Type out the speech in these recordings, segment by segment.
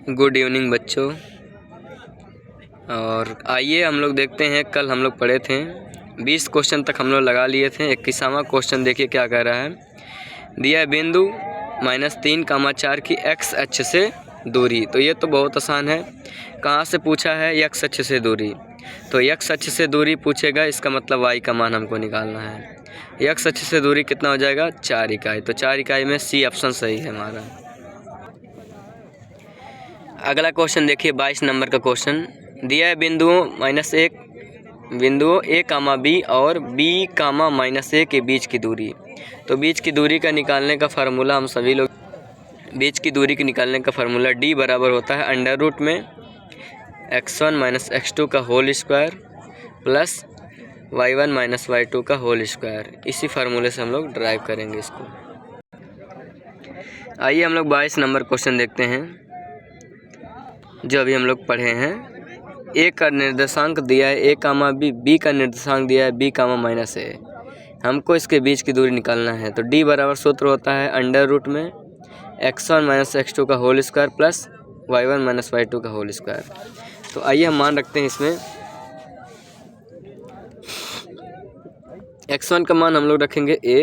Good evening बच्चों। और आइए हम लोग देखते हैं, कल हम लोग पढ़े थे 20 क्वेश्चन तक हम लोग लगा लिए थे। 21वां क्वेश्चन देखिए क्या कह रहा है। दिया है बिंदु -3, 4 की x अक्ष से दूरी। तो ये तो बहुत आसान है। कहाँ से पूछा है? x अक्ष से दूरी। तो x अक्ष से दूरी पूछेगा, इसका मतलब y का मान हमको निकालना है। x अक्ष से दूरी कितना हो जाएगा? 4 इकाई। तो 4 इकाई में सी ऑप्शन सही है हमारा। अगला क्वेश्चन देखिए 22 नंबर का क्वेश्चन। दिया है बिंदुओं a, b और b, -a के बीच की दूरी। तो बीच की दूरी का निकालने का फार्मूला हम सभी लोग, बीच की दूरी के निकालने का फार्मूला d बराबर होता है अंडर रूट में x1 - x2 का whole square plus y1 - y2 का होल स्क्वायर। इसी फार्मूले से हम लोग ड्राइव करेंगे इसको। आइए हम लोग 22 नंबर क्वेश्चन देखते हैं जो अभी हम लोग पढ़े हैं। ए का निर्देशांक दिया है a, b का निर्देशांक दिया है b, -a। हमको इसके बीच की दूरी निकालना है। तो d बराबर सूत्र होता है अंडर रूट में x1 - x2 का whole square plus y1 - y2 का होल स्क्वायर। तो आइए हम मान रखते हैं इसमें x1 का मान हम लोग रखेंगे a,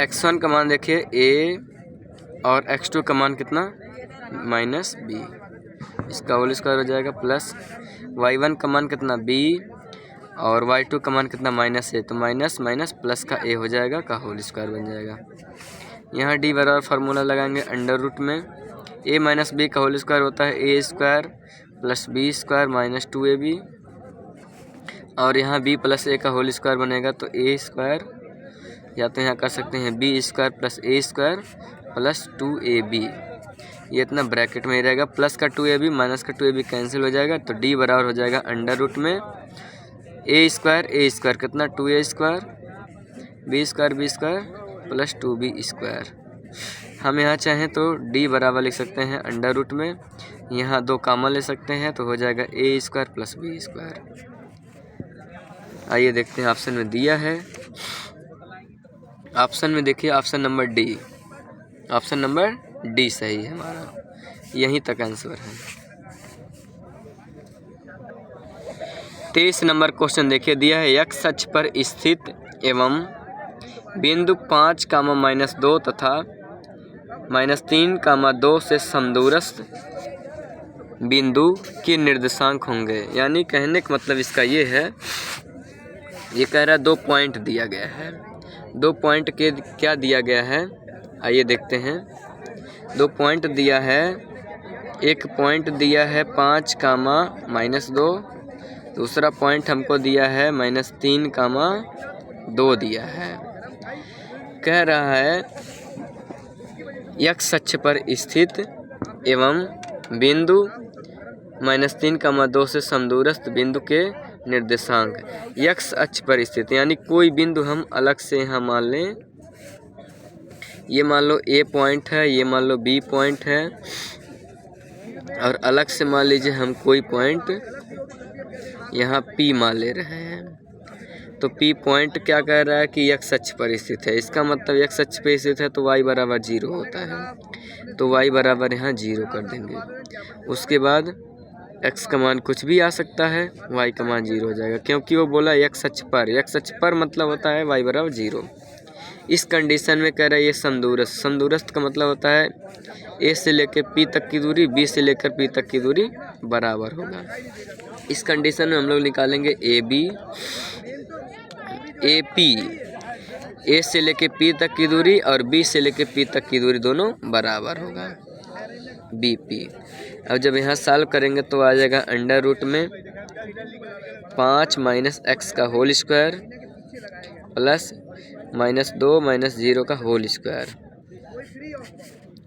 x1 का मान देखिए a और x2 का मान कितना? -b। इसका होल स्क्वायर हो जाएगा प्लस y1 का मान कितना? b और y2 का मान कितना? -a। तो माइनस माइनस प्लस का a हो जाएगा, का होल स्क्वायर बन जाएगा। यहाँ d बराबर फार्मूला लगाएंगे अंडर रूट में a - b का होल स्क्वायर होता है a square plus b square minus 2ab। और यहाँ b प्लस a का होल स्क्वायर बनेगा तो a स्क्वायर, या तो यहाँ कर सकते हैं b square plus a square plus 2ab। ये इतना ब्रैकेट में ही रहेगा, प्लस का 2ab माइनस का 2ab कैंसिल हो जाएगा। तो d बराबर हो जाएगा अंडर रूट में a स्क्वायर कितना? 2a square, b square plus 2b square. हम यहाँ चाहें तो d बराबर लिख सकते हैं अंडर रूट में, यहाँ 2 कॉमन ले सकते हैं तो हो जाएगा a square plus b square. आइए देखते हैं ऑप्शन में दिया है। ऑप्शन में देखिए ऑप्शन नंबर डी सही है हमारा, यहीं तक आंसर है। 23 नंबर क्वेश्चन देखिए। दिया है x अक्ष पर स्थित एवं बिंदु 5, -2 तथा -3, 2 से समदूरस्थ बिंदु के निर्देशांक होंगे। यानी कहने का मतलब इसका ये है, ये कह रहा है 2 पॉइंट दिया गया है। 2 पॉइंट के क्या दिया गया है? आइए देखते हैं। 2 पॉइंट दिया है। एक पॉइंट दिया है 5, -2। दूसरा पॉइंट हमको दिया है -3, 2 दिया है। कह रहा है x अक्ष पर स्थित एवं बिंदु -3, 2 से समदूरस्थ बिंदु के निर्देशांक। x अक्ष पर स्थित यानी कोई बिंदु हम अलग से यहाँ मान लें। ये मान लो a पॉइंट है, ये मान लो b पॉइंट है, और अलग से मान लीजिए हम कोई पॉइंट यहाँ p मान ले रहे हैं। तो p पॉइंट क्या कह रहा है कि x अक्ष पर स्थित है। इसका मतलब x अक्ष पर स्थित है तो y बराबर 0 होता है। तो y बराबर यहाँ 0 कर देंगे। उसके बाद x का मान कुछ भी आ सकता है, y का मान 0 हो जाएगा, क्योंकि वो बोला x अक्ष पर मतलब होता है y बराबर 0। इस कंडीशन में कह रहा है ये समदूरस्थ का मतलब होता है a से लेकर p तक की दूरी, b से लेकर p तक की दूरी बराबर होगा। इस कंडीशन में हम लोग निकालेंगे AP, a से लेकर p तक की दूरी और b से लेकर p तक की दूरी दोनों बराबर होगा BP। अब जब यहाँ सॉल्व करेंगे तो आ जाएगा अंडर रूट में 5 - x का होल स्क्वायर प्लस -2 - 0 का होल स्क्वायर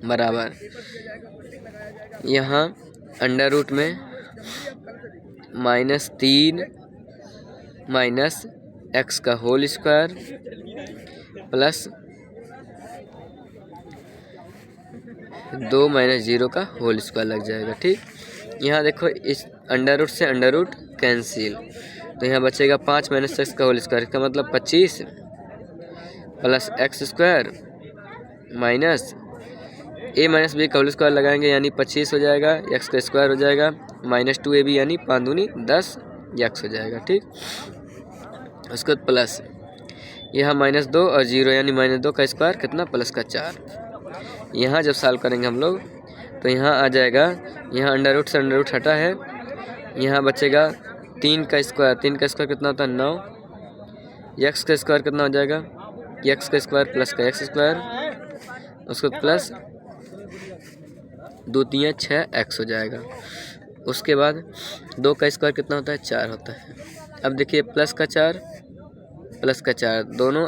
बराबर, यहाँ अंडर रूट में -3 - x का होल स्क्वायर प्लस 2 - 0 का होल स्क्वायर लग जाएगा। ठीक, यहाँ देखो इस अंडर रूट से अंडर रूट कैंसिल, तो यहाँ बचेगा 5 - x का होल स्क्वायर, इसका मतलब 25 प्लस x स्क्वायर माइनस ए माइनस बी का होल स्क्वायर लगाएंगे यानी 25 हो जाएगा, एक्स का स्क्वायर हो जाएगा, -2ab यानी 5 दूनी 10 एक्स हो जाएगा। ठीक, उसके बाद प्लस यहाँ -2 और 0 यानी -2 का स्क्वायर कितना प्लस का 4। यहाँ जब सॉल्व करेंगे हम लोग तो यहाँ आ जाएगा, यहाँ अंडर रूट से अंडर रूट हटा है, यहाँ बचेगा 3 का स्क्वायर, 3 का स्क्वायर कितना होता है 9, एक्स का स्क्वायर कितना हो जाएगा, एक्स का स्क्वायर प्लस का एक्स स्क्वायर, उसको प्लस 2 3 6 एक्स हो जाएगा। उसके बाद 2 का स्क्वायर कितना होता है 4 होता है। अब देखिए प्लस का 4 प्लस का 4 दोनों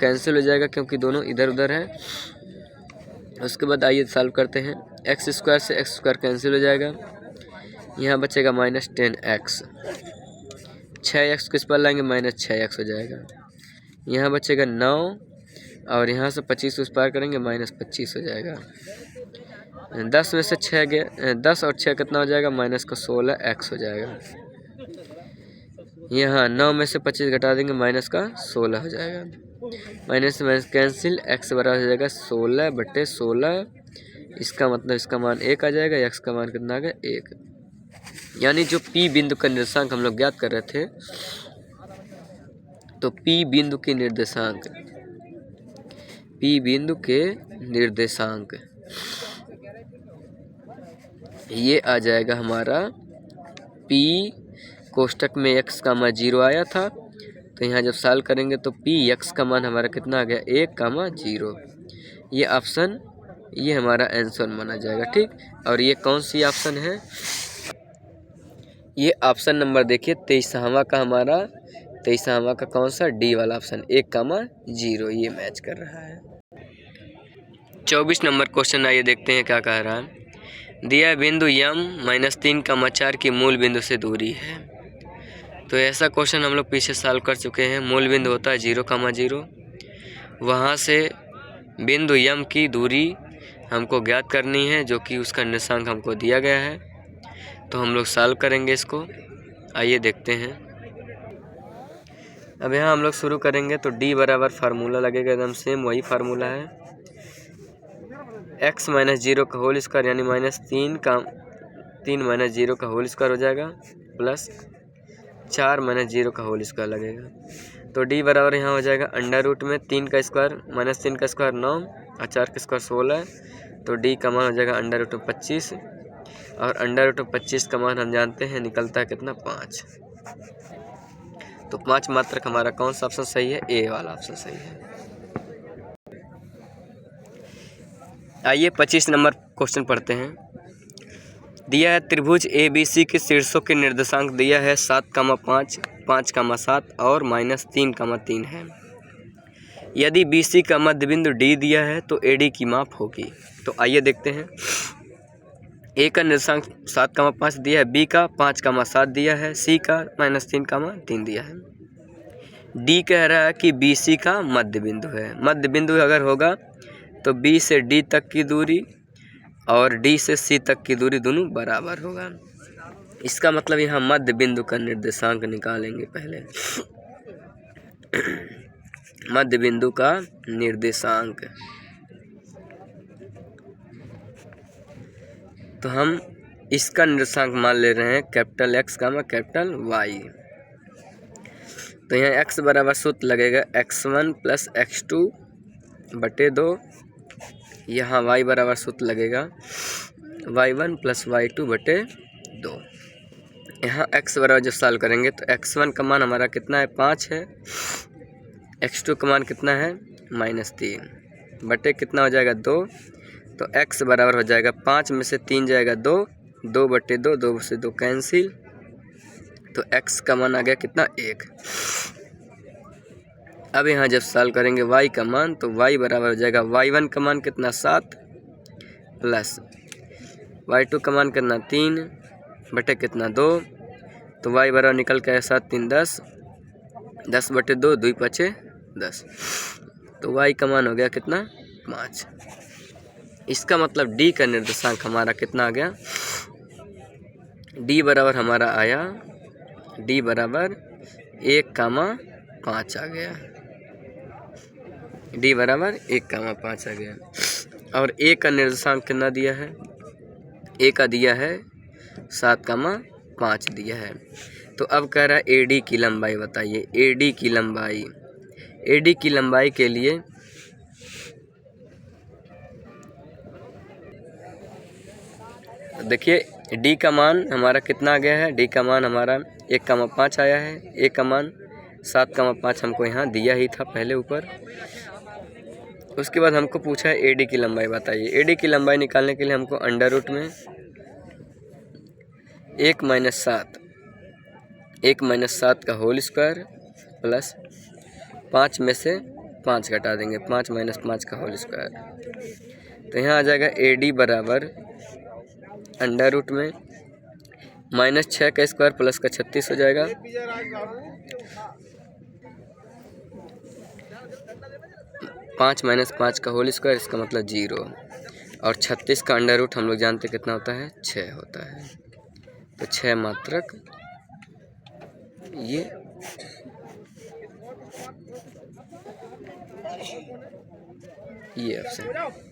कैंसिल हो जाएगा क्योंकि दोनों इधर उधर है। उसके बाद आइए सॉल्व करते हैं, एक्स स्क्वायर से एक्स स्क्वायर कैंसिल हो जाएगा, यहाँ बचेगा -10x, 6x किस पर लाएंगे -6x हो जाएगा, यहाँ बचेगा 9 और यहाँ से 25 उस पार करेंगे -25 हो जाएगा। 10 में से 6 गया, 10 और 6 कितना हो जाएगा -16x हो जाएगा। यहाँ 9 में से 25 घटा देंगे -16 हो जाएगा, माइनस से माइनस कैंसिल, x बराबर हो जाएगा 16/16, इसका मतलब इसका मान 1 आ जाएगा, x का मान कितना आ गया 1। यानी जो P बिंदु का निर्देशांक हम लोग ज्ञात कर रहे थे, तो P बिंदु के निर्देशांक, P बिंदु के निर्देशांक ये आ जाएगा हमारा P कोष्टक में x का मान 0 आया था, तो यहाँ जब सॉल्व करेंगे तो पी एक्स का मान हमारा कितना आ गया 1,0। ये ऑप्शन, ये हमारा आंसर माना जाएगा। ठीक, और ये कौन सी ऑप्शन है, ये ऑप्शन नंबर देखिए 23वां का, हमारा 23वां का कौन सा, डी वाला ऑप्शन 1,0 ये मैच कर रहा है। 24 नंबर क्वेश्चन, आइए देखते हैं क्या कह रहा है। दिया बिंदु यम -3,4 की मूल बिंदु से दूरी है। तो ऐसा क्वेश्चन हम लोग पीछे सॉल्व कर चुके हैं। मूल बिंदु होता है 0,0, वहाँ से बिंदु यम की दूरी हमको ज्ञात करनी है, जो कि उसका निर्देशांक हमको दिया गया है। तो हम लोग सॉल्व करेंगे इसको, आइए देखते हैं। अब यहाँ हम लोग शुरू करेंगे तो d बराबर फार्मूला लगेगा, एकदम सेम वही फार्मूला है, x - 0 का होल स्क्वायर यानी -3 - 0 का होल स्क्वायर हो जाएगा, प्लस 4 - 0 का होल स्क्वायर लगेगा। तो d बराबर यहाँ हो जाएगा अंडर रूट में 3 का स्क्वायर -3 का स्क्वायर 9 और 4 का स्क्वायर 16, तो d का मान हो जाएगा अंडर रूट में 25, और अंडर रूट में 25 का मान हम जानते हैं निकलता है कितना 5। तो 5 मात्रक हमारा कौन सा ऑप्शन सही है, ए वाला ऑप्शन सही है। आइए 25 नंबर क्वेश्चन पढ़ते हैं। दिया है त्रिभुज ABC के शीर्षों के निर्देशांक दिया है 7,5, 5,7 और -3,3 है। यदि BC का मध्य बिंदु D दिया है तो AD की माप होगी। तो आइए देखते हैं। A का निर्देशांक 7,5 दिया है, B का 5,7 दिया है, C का -3,3 दिया है। D कह रहा है कि BC का मध्य बिंदु है। मध्य बिंदु अगर होगा तो B से D तक की दूरी और D से C तक की दूरी दोनों बराबर होगा। इसका मतलब यहाँ मध्य बिंदु का निर्देशांक निकालेंगे पहले। मध्य बिंदु का निर्देशांक, तो हम इसका निर्देशांक मान ले रहे हैं कैपिटल X का कैपिटल Y। तो यहाँ x बराबर सूत्र लगेगा x1 + x2/2, यहाँ y बराबर सूत्र लगेगा y1 + y2/2। यहाँ x बराबर जब सॉल्व करेंगे तो x1 का मान हमारा कितना है 5 है, x2 का मान कितना है -3 बटे कितना हो जाएगा 2। तो x बराबर हो जाएगा 5 में से 3 जाएगा 2, 2/2, 2 से 2 कैंसिल, तो x का मान आ गया कितना 1। अब यहाँ जब सॉल्व करेंगे y का मान तो y बराबर हो जाएगा y1 का मान कितना 7 प्लस y2 का मान कितना 3 बटे कितना 2, तो y बराबर निकल के 7 3 10, 10/2, 2 5 10, तो y का मान हो गया कितना 5। इसका मतलब d का निर्देशांक हमारा कितना आ गया, d बराबर हमारा आया, d बराबर 1,5 आ गया, d बराबर 1,5 आ गया। और ए का निर्देशांक कितना दिया है, ए का दिया है 7,5 दिया है। तो अब कह रहा है एडी की लंबाई बताइए। एडी की लंबाई, एडी की लंबाई के लिए देखिए डी का मान हमारा कितना आ गया है, डी का मान हमारा 1,5 आया है, ए का मान 7,5 हमको यहाँ दिया ही था पहले ऊपर। उसके बाद हमको पूछा है एडी की लंबाई बताइए। एडी की लंबाई निकालने के लिए हमको अंडर रूट में 1 - 7 का होल स्क्वायर प्लस 5 में से 5 घटा देंगे, 5 - 5 का होल स्क्वायर। तो यहाँ आ जाएगा एडी बराबर अंडर रूट में -6 का स्क्वायर प्लस का 36 हो जाएगा। पाँच - 5 का होल स्क्वायर, इसका मतलब 0, और 36 का अंडर रूट हम लोग जानते कितना होता है, 6 होता है। तो 6 मात्रक ये ऑप्शन।